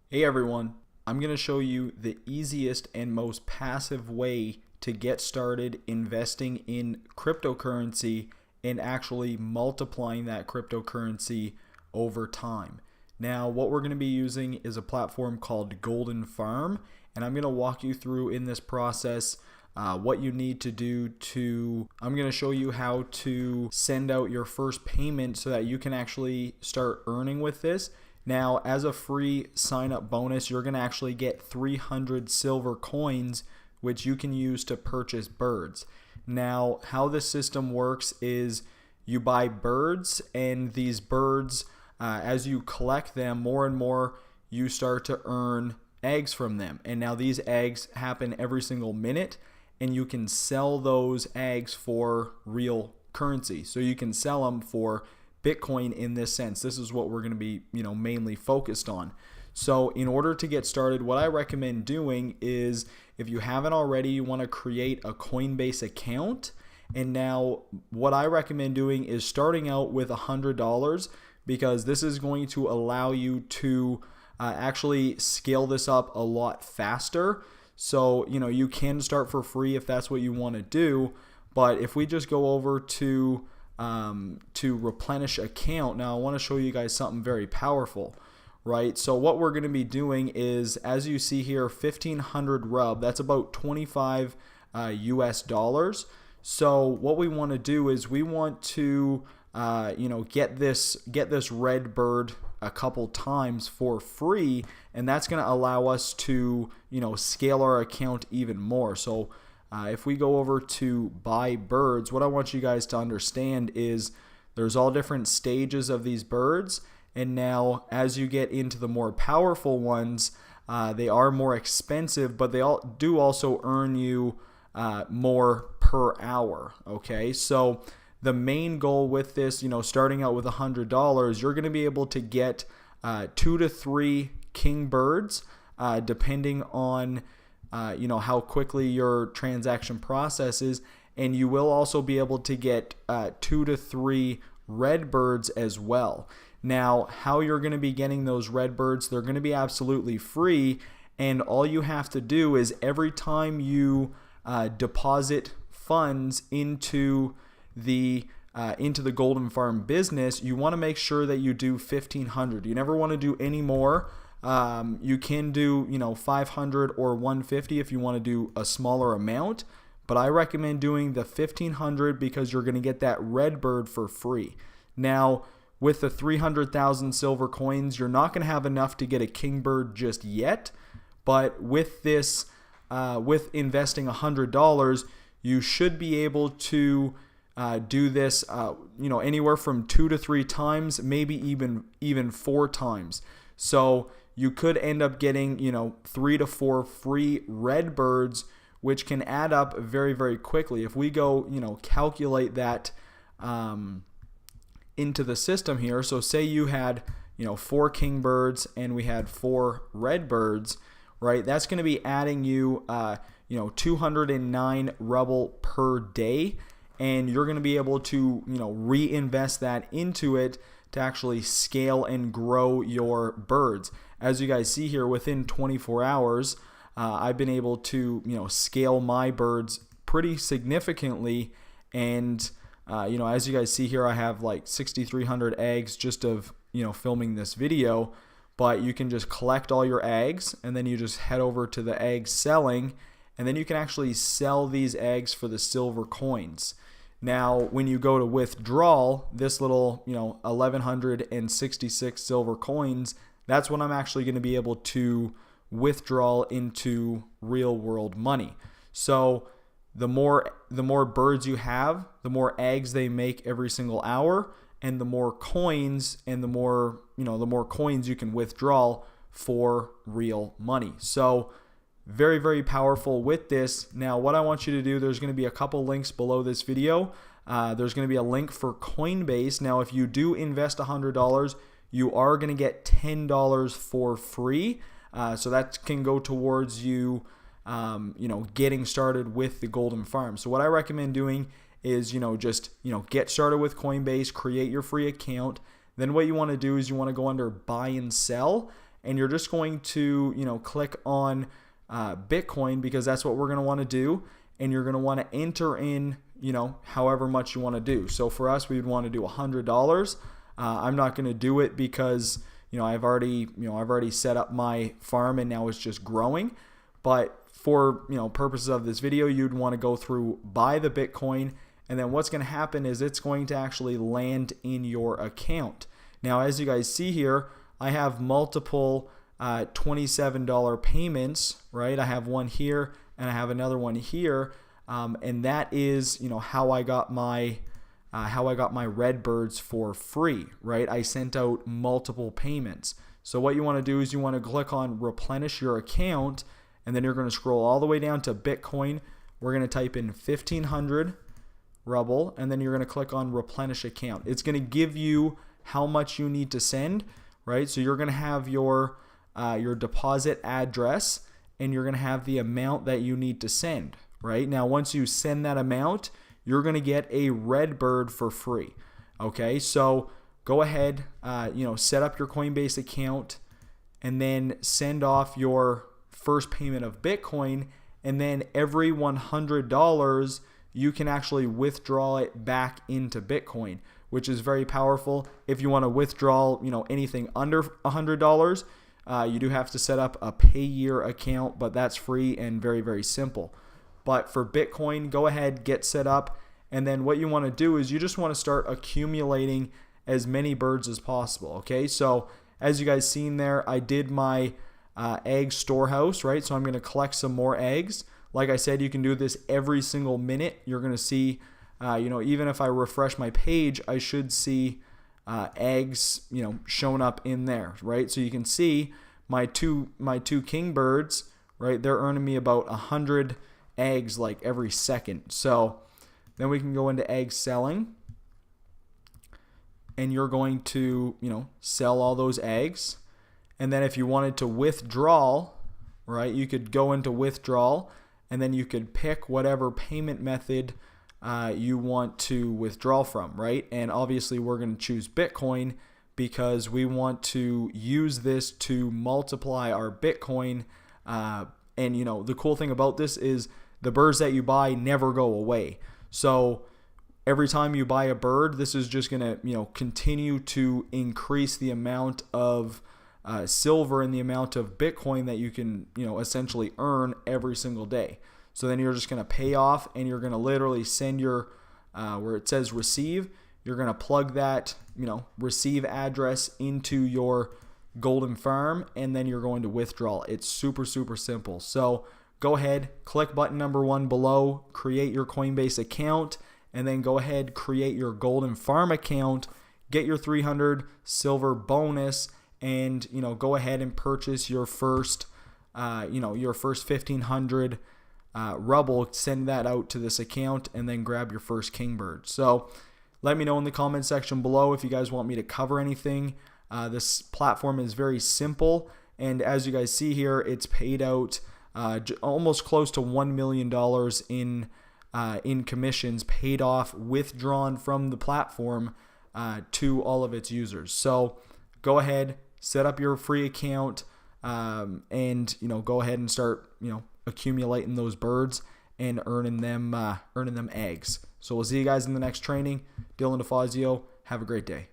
Hey everyone, I'm going to show you the easiest and most passive way to get started investing in cryptocurrency and actually multiplying that cryptocurrency over time. Now, what we're going to be using is a platform called Golden Farm, and I'm going to walk you through in this process what you need to do I'm going to show you how to send out your first payment so that you can actually start earning with this. Now, as a free sign up bonus, you're going to actually get 300 silver coins, which you can use to purchase birds. Now, how this system works is you buy birds, and these birds, as you collect them more and more, you start to earn eggs from them. And now these eggs happen every single minute, and you can sell those eggs for real currency. So you can sell them for Bitcoin in this sense. This is what we're going to be, mainly focused on. So in order to get started, what I recommend doing is, if you haven't already, you want to create a Coinbase account. And now what I recommend doing is starting out with $100, because this is going to allow you to actually scale this up a lot faster. So, you can start for free if that's what you want to do. But if we just go over to replenish account, now I want to show you guys something very powerful, right? So what we're going to be doing is, as you see here, 1500 rub, that's about 25 US dollars. So what we want to do is we want to get this red bird a couple times for free, and that's going to allow us to scale our account even more. So if we go over to buy birds, what I want you guys to understand is there's all different stages of these birds, and now as you get into the more powerful ones, they are more expensive, but they do also earn you more per hour. Okay, so the main goal with this, starting out with $100, you're going to be able to get 2 to 3 king birds, depending on how quickly your transaction processes, and you will also be able to get 2 to 3 red birds as well. Now, how you're going to be getting those red birds, they're going to be absolutely free, and all you have to do is every time you deposit funds into the Golden Farm business, you want to make sure that you do 1500. You never want to do any more. You can do 500 or 150 if you want to do a smaller amount, but I recommend doing the 1500 because you're going to get that red bird for free. Now, with the 300,000 silver coins, you're not going to have enough to get a king bird just yet, but with this, with investing $100, you should be able to do this, anywhere from 2 to 3 times, maybe even 4 times. So you could end up getting 3 to 4 free red birds, which can add up very, very quickly. If we go calculate that into the system here, so say you had 4 king birds and we had 4 red birds, right? That's going to be adding you 209 rubble per day, and you're going to be able to reinvest that into it to actually scale and grow your birds. As you guys see here, within 24 hours, I've been able to scale my birds pretty significantly, and as you guys see here, I have like 6,300 eggs just of filming this video. But you can just collect all your eggs, and then you just head over to the egg selling, and then you can actually sell these eggs for the silver coins. Now, when you go to withdrawal, this little 1,166 silver coins, that's when I'm actually going to be able to withdraw into real world money. So the more birds you have, the more eggs they make every single hour, and the more coins and the more coins you can withdraw for real money. So very, very powerful with this. Now, what I want you to do, there's going to be a couple links below this video. There's going to be a link for Coinbase. Now, if you do invest $100, you are going to get $10 for free. So that can go towards you, getting started with the Golden Farm. So what I recommend doing is, get started with Coinbase, create your free account. Then what you want to do is you want to go under buy and sell, and you're just going to, click on Bitcoin, because that's what we're going to want to do. And you're going to want to enter in, however much you want to do. So for us, we would want to do $100. I'm not going to do it because, I've already set up my farm and now it's just growing. But for, purposes of this video, you'd want to go through, buy the Bitcoin, and then what's going to happen is it's going to actually land in your account. Now, as you guys see here, I have multiple $27 payments, right? I have one here and I have another one here, and that is, how I got my Redbirds for free, right? I sent out multiple payments. So what you want to do is you want to click on replenish your account, and then you're going to scroll all the way down to Bitcoin. We're going to type in 1500 ruble, and then you're going to click on replenish account. It's going to give you how much you need to send, right? So you're going to have your deposit address, and you're going to have the amount that you need to send, right? Now, once you send that amount, you're going to get a Redbird for free. Okay, so go ahead, set up your Coinbase account, and then send off your first payment of Bitcoin, and then every $100 you can actually withdraw it back into Bitcoin, which is very powerful. If you want to withdraw, anything under $100, you do have to set up a pay year account, but that's free and very, very simple. But for Bitcoin, go ahead, get set up, and then what you want to do is you just want to start accumulating as many birds as possible. Okay, so as you guys seen there, I did my egg storehouse, right? So I'm going to collect some more eggs. Like I said, you can do this every single minute. You're going to see, even if I refresh my page, I should see eggs, showing up in there, right? So you can see my two king birds, right? They're earning me about 100 eggs like every second. So then we can go into egg selling, and you're going to, sell all those eggs. And then if you wanted to withdraw, right, you could go into withdrawal, and then you could pick whatever payment method you want to withdraw from, right? And obviously we're going to choose Bitcoin because we want to use this to multiply our Bitcoin. And the cool thing about this is the birds that you buy never go away. So every time you buy a bird, this is just going to, continue to increase the amount of silver and the amount of Bitcoin that you can, essentially earn every single day. So then you're just going to pay off, and you're going to literally send your, where it says receive, you're going to plug that, receive address into your golden farm, and then you're going to withdraw. It's super, super simple. So go ahead, click button number 1 below, create your Coinbase account, and then go ahead, create your golden farm account, get your 300 silver bonus, and go ahead and purchase your first 1500 ruble. Send that out to this account, and then grab your first kingbird. So let me know in the comment section below if you guys want me to cover anything. This platform is very simple, and as you guys see here, it's paid out almost close to $1 million in commissions paid off, withdrawn from the platform to all of its users. So go ahead, set up your free account, and go ahead and start accumulating those birds and earning them eggs. So we'll see you guys in the next training. Dylan DeFazio, have a great day.